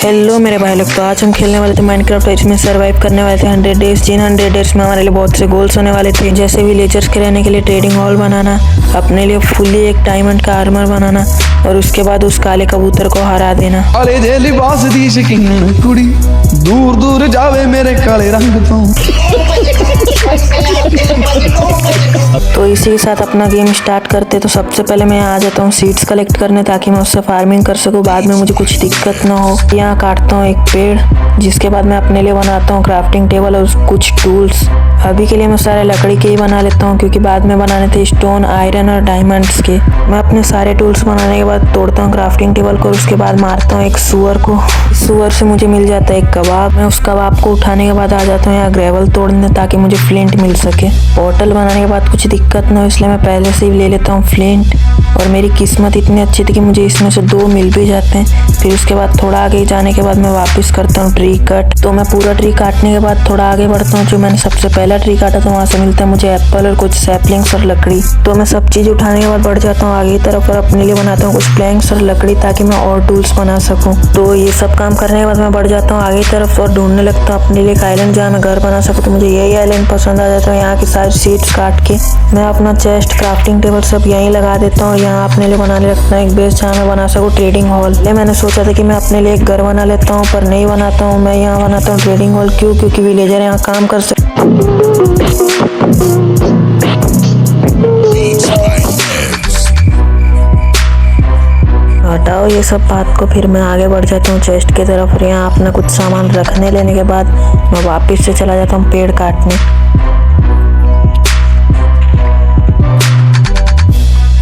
Hello मेरे भाई लोग, तो आज हम खेलने वाले थे माइनक्राफ्ट। इसमें सरवाइव करने वाले थे 100 डेज। जिन 100 डेज में हमारे लिए बहुत से गोल्स होने वाले थे, जैसे विलेजर्स के रहने के लिए ट्रेडिंग हॉल बनाना, अपने लिए फुल्ली एक डायमंड का आर्मर बनाना और उसके बाद उस काले कबूतर को हरा देना। अरे जे लिबास दी शकीन कुड़ी दूर दूर जावे मेरे काले रंग तो इसी के साथ अपना गेम स्टार्ट करते। तो सबसे पहले मैं यहाँ आ जाता हूँ सीड्स कलेक्ट करने, ताकि मैं उससे फार्मिंग कर सकूँ, बाद में मुझे कुछ दिक्कत ना हो। यहाँ काटता हूँ एक पेड़, जिसके बाद मैं अपने लिए बनाता हूँ क्राफ्टिंग टेबल और कुछ टूल्स। अभी के लिए मैं सारे लकड़ी के ही बना लेता हूँ, क्योंकि बाद में बनाने थे स्टोन, आयरन और डायमंड्स के। मैं अपने सारे टूल्स बनाने के बाद तोड़ता हूँ क्राफ्टिंग टेबल को, उसके बाद मारता हूँ एक सुअर को। सुअर से मुझे मिल जाता है एक कबाब। मैं उस कबाब को उठाने के बाद आ जाता हूँ यहाँ ग्रेवल तोड़ने, ताकि मुझे फ्लिंट मिल सके। पोर्टल बनाने के बाद कुछ दिक्कत ना हो, इसलिए मैं पहले से ही ले लेता हूँ फ्लिंट। और मेरी किस्मत इतनी अच्छी थी कि मुझे इसमें से 2 मिल भी जाते हैं। फिर उसके बाद थोड़ा आगे जाने के बाद मैं वापस करता हूँ ट्री कट। तो मैं पूरा ट्री काटने के बाद थोड़ा आगे बढ़ता हूँ। जो मैंने सबसे पहला ट्री काटा था, वहाँ से मिलता है मुझे एप्पल और कुछ सैपलिंग्स और लकड़ी। तो मैं सब चीज़ उठाने के बाद बढ़ जाता हूँ आगे की तरफ और अपने लिए बनाता हूँ कुछ प्लैंक्स और लकड़ी, ताकि मैं और टूल्स बना सकूँ। तो ये सब काम करने के बाद मैं बढ़ जाता हूँ आगे की तरफ और ढूंढने लगता हूँ अपने लिए एक आइलैंड जहाँ मैं घर बना सकूँ। तो मुझे यही आइलैंड पसंद आ जाता है। यहाँ की सारी सीड्स काट के मैं अपना चेस्ट, क्राफ्टिंग टेबल सब यहीं लगा देता हूँ। यहाँ अपने लिए बनाने लगता हूँ एक बेस जहाँ मैं बना सकूँ ट्रेडिंग हॉल। मैंने सोचा था कि मैं अपने लिए एक घर बना लेता हूँ, पर नहीं बनाता हूँ। मैं यहाँ बनाता हूँ ट्रेडिंग हॉल। क्यों? क्योंकि विलेजर यहाँ काम कर सकते। हटाओ ये सब बात को। फिर मैं आगे बढ़ जाता हूँ चेस्ट की तरफ। यहाँ अपना कुछ सामान रखने लेने के बाद मैं वापस से चला जाता हूँ पेड़ काटने।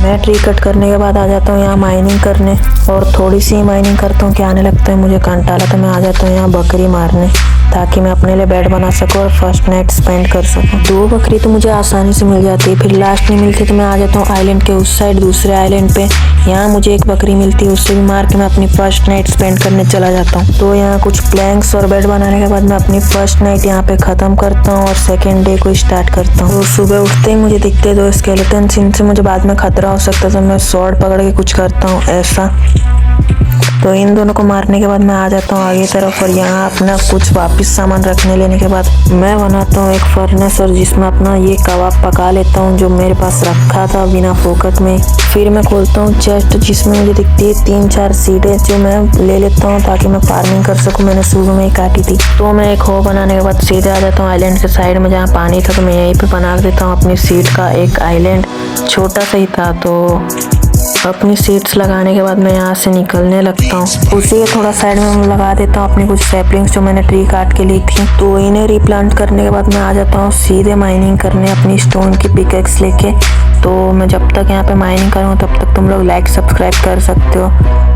मैं ट्री कट करने के बाद आ जाता हूँ यहाँ माइनिंग करने, और थोड़ी सी माइनिंग करता हूँ कि आने लगता है मुझे कंटाला। तो मैं आ जाता हूँ यहाँ बकरी मारने, ताकि मैं अपने लिए बेड बना सकूँ और फर्स्ट नाइट स्पेंड कर सकूँ। 2 बकरी तो मुझे आसानी से मिल जाती है। फिर लास्ट में मिलती है तो मैं आ जाता हूँ आइलैंड के उस साइड दूसरे आइलैंड पे। यहाँ मुझे एक बकरी मिलती है, उससे भी मार के मैं अपनी फर्स्ट नाइट स्पेंड करने चला जाता हूँ। तो यहाँ कुछ प्लैंक्स और बेड बनाने के बाद मैं अपनी फर्स्ट नाइट यहाँ पे ख़त्म करता हूँ और सेकेंड डे को स्टार्ट करता हूँ। तो सुबह उठते ही मुझे दिखते 2 स्केलेटन्स, इनसे मुझे बाद में खतरा हो सकता है। तो मैं स्वॉर्ड पकड़ के कुछ करता हूँ ऐसा। तो इन दोनों को मारने के बाद मैं आ जाता हूँ आगे तरफ, और यहाँ अपना कुछ वापस सामान रखने लेने के बाद मैं बनाता हूँ एक फर्नेस, और जिसमें अपना ये कबाब पका लेता हूँ जो मेरे पास रखा था बिना फोकट में। फिर मैं खोलता हूँ चेस्ट, जिसमें मुझे दिखती है 3-4 सीडें, जो मैं ले लेता हूँ ताकि मैं फार्मिंग कर सकूँ। मैंने शुरू में ही काटी थी। तो मैं एक हो बनाने के बाद सीधे आ जाता हूँ आइलैंड के साइड में जहाँ पानी था। तो मैं यहीं पर बना देता हूँ अपनी सीड का एक आइलैंड। छोटा सा ही था। तो अपनी सीड्स लगाने के बाद मैं यहाँ से निकलने लगता हूँ। उसी के थोड़ा साइड में मैं लगा देता हूँ अपनी कुछ सैपलिंग्स जो मैंने ट्री काट के ली थी। तो इन्हें रिप्लांट करने के बाद मैं आ जाता हूँ सीधे माइनिंग करने अपनी स्टोन की पिकेक्स लेके। तो मैं जब तक यहाँ पे माइनिंग करूँ तब तक तुम लोग लाइक सब्सक्राइब कर सकते हो।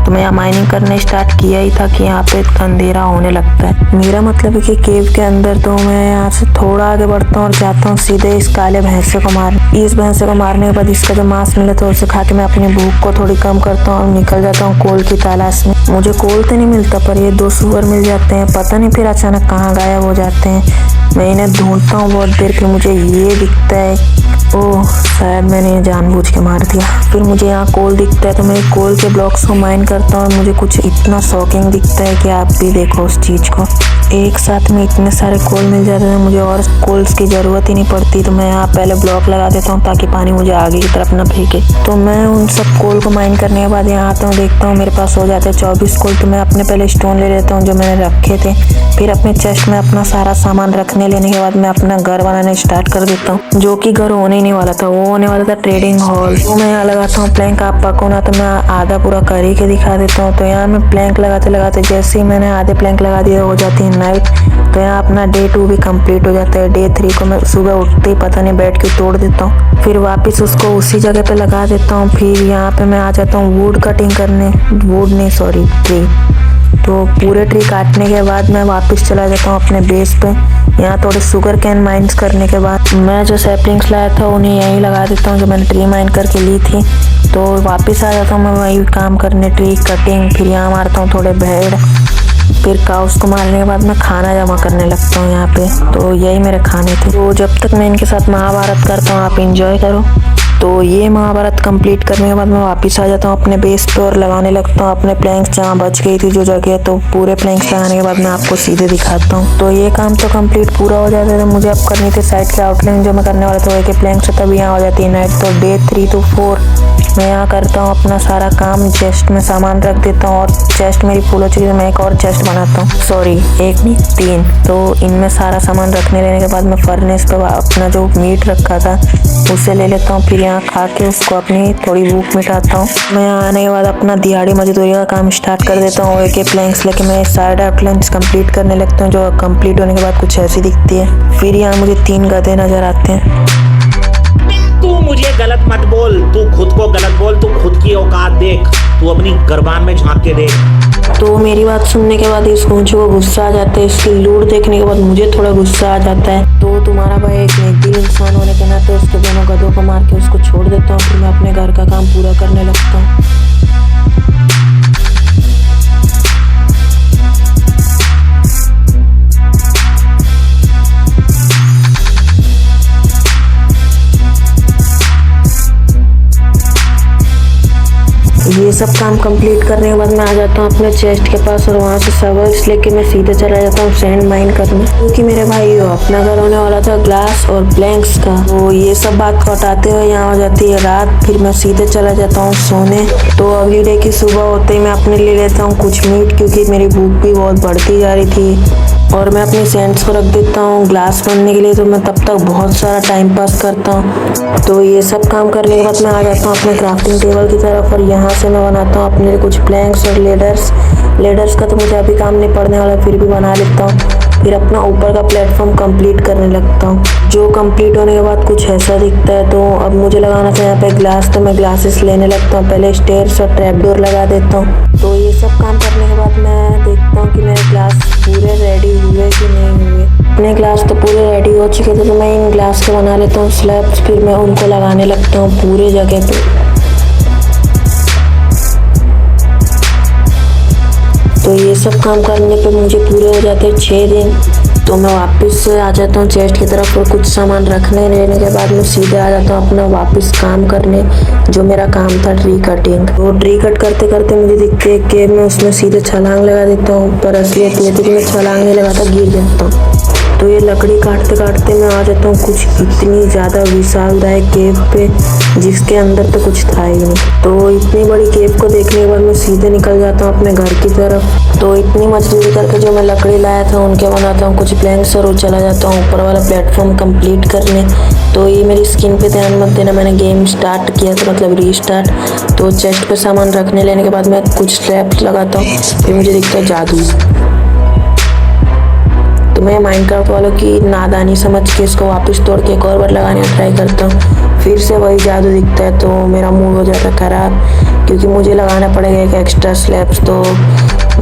तो मैं यहाँ माइनिंग करने स्टार्ट किया ही था कि यहाँ पे अंधेरा होने लगता है। मेरा मतलब है कि केव के अंदर। तो मैं यहाँ से थोड़ा आगे बढ़ता हूँ और जाता हूँ सीधे इस काले भैंसे को मार। इस भैंसे को मारने के बाद इसका जो मांस मिले तो उसे खा के मैं अपनी भूख को थोड़ी कम करता हूँ और निकल जाता हूँ कोल की तलाश में। मुझे कोल तो नहीं मिलता, पर ये 2 सुअर मिल जाते हैं। पता नहीं फिर अचानक कहाँ गायब हो जाते हैं। मैं इन्हें ढूंढता हूँ बहुत देर, फिर मुझे ये दिखता है। ओह, शायद मैंने जानबूझ के मार दिया। फिर मुझे यहाँ कोल दिखता है, तो मैं कोल के ब्लॉक्स को माइन करता हूँ और मुझे कुछ इतना शॉकिंग दिखता है कि आप भी देखो उस चीज़ को। एक साथ में इतने सारे कोल मिल जाते हैं, मुझे और कोल्स की ज़रूरत ही नहीं पड़ती। तो मैं यहाँ पहले ब्लॉक लगा देता हूँ ताकि पानी मुझे आगे की तरफ ना फेंके। तो मैं उन सब कोल को माइन करने के बाद यहाँ आता हूँ, देखता हूँ मेरे पास हो जाते हैं 24 कोल। तो मैं अपने पहले स्टोन ले लेता हूँ जो मैंने रखे थे। फिर अपने चेस्ट में अपना सारा सामान रखने लेने के बाद मैं अपना घर बनाने स्टार्ट कर देता हूँ, जो कि घर होने ही नहीं वाला था। वो होने वाला था ट्रेडिंग हॉल। तो मैं यहाँ लगाता हूँ प्लैंक। आप पको ना, तो मैं आधा पूरा कर ही के दिखा देता हूँ। तो यहाँ मैं प्लैंक लगाते लगाते जैसे ही मैंने आधे प्लैंक लगा दिए हो जाती है नाइट। तो यहाँ अपना डे 2 भी कंप्लीट हो जाता है। डे 3 को मैं सुबह उठते ही पता नहीं बैठ के तोड़ देता हूँ, फिर वापस उसको उसी जगह पे लगा देता हूँ। फिर यहाँ पे मैं आ जाता हूँ वुड कटिंग करने। ट्री। तो पूरे ट्री काटने के बाद मैं वापस चला जाता हूँ अपने बेस पे। यहाँ थोड़े शुगर कैन माइंस करने के बाद मैं जो सैपलिंग्स लाया था उन्हें यहीं लगा देता हूँ जो मैंने ट्री माइन करके ली थी। तो वापस आ जाता हूँ मैं वही काम करने, ट्री कटिंग। फिर यहाँ मारता हूँ थोड़े भेड़। फिर काउस को मारने के बाद मैं खाना जमा करने लगता हूँ यहाँ पे। तो यही मेरे खाने थे। तो जब तक मैं इनके साथ महाभारत करता हूँ, आप इंजॉय करो। तो ये महाभारत कंप्लीट करने के बाद मैं वापस आ जाता हूँ अपने बेस पे और लगाने लगता हूँ अपने प्लैंक्स जहाँ बच गई थी जो जगह। तो पूरे प्लैंक्स लगाने के बाद मैं आपको सीधे दिखाता हूँ। तो ये काम तो कंप्लीट पूरा हो जाता है। तो मुझे अब करनी थी साइड की आउटलाइन जो मैं करने वाला था एक प्लैंक्स, तब यहाँ हो जाती है नाइट। तो डे 3 to 4 मैं यहाँ करता हूँ अपना सारा काम। चेस्ट में सामान रख देता हूँ और चेस्ट मेरी फुल हो चुकी है। मैं एक और चेस्ट बनाता हूँ, सॉरी एक नहीं 3। तो इनमें सारा सामान रखने लेने के बाद मैं फर्नेस पे अपना जो मीट रखा था उसे ले लेता हूँ। फिर यहाँ खा के उसको अपनी थोड़ी भूख मिटाता हूँ। मैं यहाँ आने के बाद अपना दिहाड़ी मजदूरी का काम स्टार्ट कर देता हूँ। एक प्लैंक्स लेके मैं साइड आउटलाइंस कंप्लीट करने लगता हूँ जो कंप्लीट होने के बाद कुछ ऐसी दिखती है। फिर यहाँ मुझे 3 गधे नजर आते हैं। तू मुझे गलत मत बोल, तू खुद को गलत बोल, तू खुद की औकात देख, तू अपनी गर्बान में झांक के देख। तो मेरी बात सुनने के बाद इस गुंचू को गुस्सा आ जाता है। इसकी लूट देखने के बाद मुझे थोड़ा गुस्सा आ जाता है। तो तुम्हारा भाई एक नेकदिल इंसान होने के नाते उसके दोनों गधों को मार के उसको छोड़ देता हूँ। फिर मैं अपने घर का काम पूरा करने लगता हूँ। ये सब काम कंप्लीट करने के बाद मैं आ जाता हूँ अपने चेस्ट के पास और वहाँ से सर्वल्स लेके मैं सीधे चला जाता हूँ सैंड माइन करने। क्योंकि मेरे भाई अपना घर होने वाला था ग्लास और प्लैंक्स का। तो ये सब बात को हटाते हुए यहाँ हो जाती है रात। फिर मैं सीधे चला जाता हूँ सोने। तो अगली डे की सुबह होते ही मैं अपने ले लेता हूँ कुछ मीट, क्योंकि मेरी भूख भी बहुत बढ़ती जा रही थी। और मैं अपनी सैंड्स को रख देता हूँ ग्लास बनने के लिए। तो मैं तब तक बहुत सारा टाइम पास करता हूँ। तो ये सब काम करने के बाद मैं आ जाता हूँ अपने क्राफ्टिंग टेबल की तरफ और यहाँ से मैं बनाता हूँ अपने लिए कुछ प्लैंक्स और लेडर्स का तो मुझे अभी काम नहीं पड़ने वाला, फिर भी बना लेता हूँ। फिर अपना ऊपर का प्लेटफॉर्म कंप्लीट करने लगता हूँ जो कंप्लीट होने के बाद कुछ ऐसा दिखता है। तो अब मुझे लगाना था यहाँ पे ग्लास, तो मैं ग्लासेस लेने लगता हूँ। पहले स्टेयर्स और ट्रैप डोर लगा देता हूँ। तो ये सब काम करने के बाद मैं देखता हूँ कि मेरे ग्लास पूरे रेडी हुए कि नहीं हुए। अपने ग्लास तो पूरे रेडी हो चुके थे। तो मैं इन ग्लास के बना लेता हूँ स्लैब्स। फिर मैं उनको लगाने लगता हूँ पूरे जगह पे। तो ये सब काम करने पे मुझे पूरे हो जाते हैं 6 दिन। तो मैं वापस से आ जाता हूँ चेस्ट की तरफ और कुछ सामान रखने लेने के बाद मैं सीधे आ जाता हूँ अपना वापस काम करने, जो मेरा काम था ट्री कटिंग। वो ट्री कट करते करते मुझे दिखते है कि मैं उसमें सीधे छलांग लगा देता हूँ। पर असलियत ये थी कि मैं छलांग नहीं लगाता, गिर जाता हूँ। तो ये लकड़ी काटते काटते मैं आ जाता हूँ कुछ इतनी ज़्यादा विशालदायक केव पे जिसके अंदर तो कुछ था ही नहीं। तो इतनी बड़ी केव को देखने के बाद मैं सीधे निकल जाता हूँ अपने घर की तरफ। तो इतनी मजदूरी करके जो मैं लकड़ी लाया था उनके बनाता हूँ कुछ प्लैंक्स और चला जाता हूँ ऊपर वाला प्लेटफॉर्म कंप्लीट करने। तो ये मेरी स्किन पे ध्यान मत देना, मैंने गेम स्टार्ट किया था, मतलब रीस्टार्ट। तो चेस्ट पे सामान रखने लेने के बाद मैं कुछ स्लैब्स लगाता हूँ। फिर मुझे दिखता है जादू। तो मैं माइनक्राफ्ट वालों की नादानी समझ के इसको वापस तोड़ के एक और बार लगाने का ट्राई करता हूँ। फिर से वही जादू दिखता है तो मेरा मूड हो जाता है ख़राब, क्योंकि मुझे लगाना पड़ेगा एक एक्स्ट्रा स्लैब्स। तो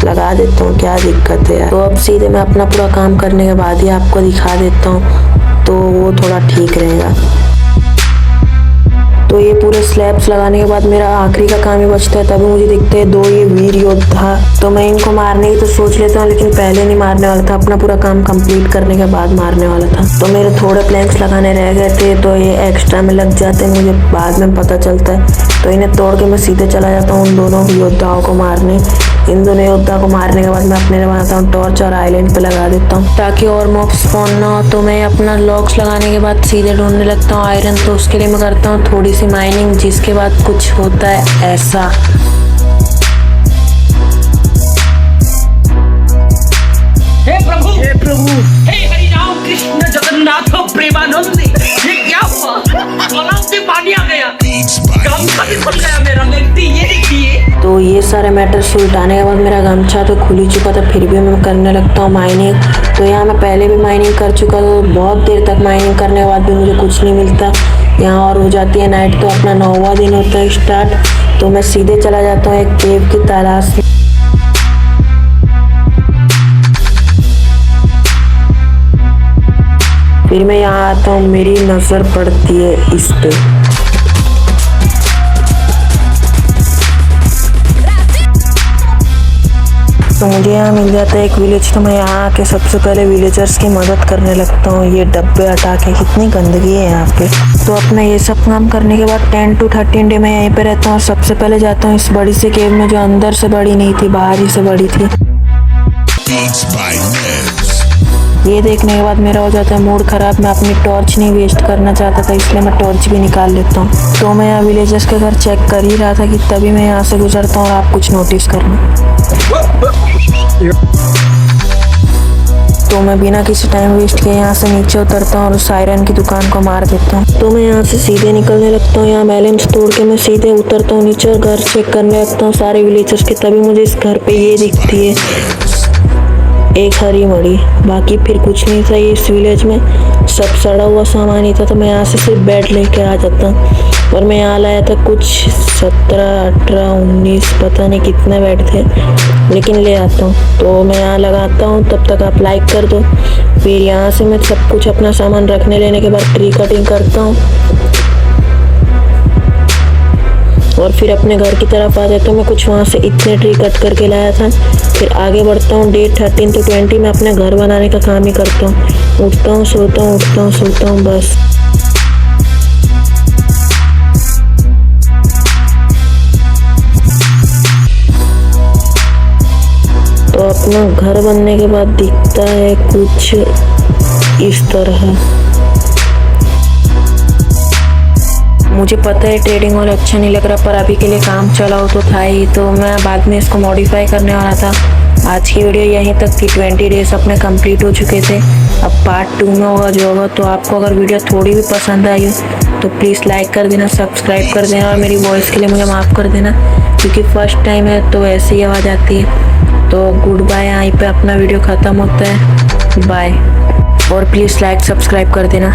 लगा देता हूँ, क्या दिक्कत है यार। तो अब सीधे मैं अपना पूरा काम करने के बाद ही आपको दिखा देता हूँ, तो वो थोड़ा ठीक रहेगा। तो ये पूरे स्लैब्स लगाने के बाद मेरा आखिरी का काम ही बचता है। तभी मुझे दिखते हैं 2 ये वीर योद्धा। तो मैं इनको मारने की तो सोच लेता हूँ, लेकिन पहले नहीं मारने वाला था, अपना पूरा काम कंप्लीट करने के बाद मारने वाला था। तो मेरे थोड़े प्लैंक्स लगाने रह गए थे, तो ये एक्स्ट्रा में लग जाते हैं, मुझे बाद में पता चलता है। तो इन्हें तोड़ के मैं सीधे चला जाता हूँ उन दोनों योद्धाओं को मारने। इन दोनों योद्धा को मारने के बाद मैं अपने लिए बनाता हूँ टॉर्च और आइलैंड पे लगा देता हूँ ताकि और मॉब्स स्पॉन ना हो। तो मैं अपना लॉक्स लगाने के बाद सीधे ढूंढने लगता हूँ आयरन। तो उसके लिए मैं करता हूँ थोड़ी सी माइनिंग, जिसके बाद कुछ होता है ऐसा। हे प्रभु, हे हरि राम कृष्ण जगन्नाथ प्रेमानंद, ये क्या हुआ? गलाव से पानी आ गया, गमछा भी खुल गया मेरा। लगती ये देखिए। तो ये सारे मैटर सुलटाने के बाद मेरा गमछा तो खुल ही चुका था, फिर भी मैं करने लगता हूँ माइनिंग। तो यहाँ मैं पहले भी माइनिंग कर चुका था, बहुत देर तक माइनिंग करने के बाद भी मुझे कुछ नहीं मिलता। यहाँ और हो जाती है नाइट, तो अपना 9वां दिन होता है स्टार्ट। तो मैं सीधे चला जाता हूँ एक केव की तलाश में। फिर मैं यहाँ आता हूँ, मेरी नजर पड़ती है इस पे। तो मुझे यहाँ मिल जाता है एक विलेज, तो मैं यहाँ आके सबसे पहले विलेजर्स की मदद करने लगता हूँ। ये डब्बे हटा के, कितनी गंदगी है यहाँ पे। तो अपना ये सब काम करने के बाद 10 to 13 डे मैं यहीं पे रहता हूँ। सबसे पहले जाता हूँ इस बड़ी सी केव में, जो अंदर से बड़ी नहीं थी, बाहर ही से बड़ी थी। ये देखने के बाद मेरा हो जाता है मूड खराब। मैं अपनी टॉर्च नहीं वेस्ट करना चाहता था, इसलिए मैं टॉर्च भी निकाल लेता हूँ। तो मैं यहाँ विलेजर्स के घर चेक कर ही रहा था कि तभी मैं यहाँ से गुजरता हूँ और आप कुछ नोटिस करना। तो मैं बिना किसी टाइम वेस्ट किए यहाँ से नीचे उतरता हूँ और उस आयरन की दुकान को मार देता हूँ। तो मैं यहाँ से सीधे निकलने लगता हूँ। यहाँ मेलेंस तोड़ के मैं सीधे उतरता हूँ नीचे और घर चेक करने लगता हूँ सारे विलेजर्स के। तभी मुझे इस घर पे ये दिखती है एक हरी मड़ी। बाकी फिर कुछ नहीं था ये इस विलेज में, सब सड़ा हुआ सामान ही था। तो मैं यहाँ से सिर्फ बेड लेके आ जाता हूँ। और मैं यहाँ लाया था कुछ 17, 18, 19 पता नहीं कितने बेड थे, लेकिन ले आता हूँ। तो मैं यहाँ लगाता हूँ, तब तक आप लाइक कर दो। फिर यहाँ से मैं सब कुछ अपना सामान रखने लेने के बाद ट्री कटिंग करता हूँ और फिर अपने घर की तरफ आ जाता हूँ। मैं कुछ वहाँ से इतने ट्री कट करके लाया था। फिर आगे बढ़ता हूँ। डे 13 to 20 में अपने घर बनाने का काम ही करता हूँ। उठता हूँ, सोता हूँ, उठता हूँ, सोता हूँ, बस। तो अपना घर बनने के बाद दिखता है कुछ इस तरह। मुझे पता है ट्रेडिंग हॉल अच्छा नहीं लग रहा, पर अभी के लिए काम चला हो तो था ही, तो मैं बाद में इसको मॉडिफाई करने वाला था। आज की वीडियो यहीं तक थी। 20 डेज अपने कंप्लीट हो चुके थे। अब पार्ट 2 में होगा जो होगा। तो आपको अगर वीडियो थोड़ी भी पसंद आई हो तो प्लीज़ लाइक कर देना, सब्सक्राइब कर देना और मेरी वॉइस के लिए मुझे माफ़ कर देना, क्योंकि फर्स्ट टाइम है तो ऐसी ही आवाज़ आती है। तो गुड बाय। यहीं पे अपना वीडियो ख़त्म होता है। बाय। और प्लीज़ लाइक सब्सक्राइब कर देना।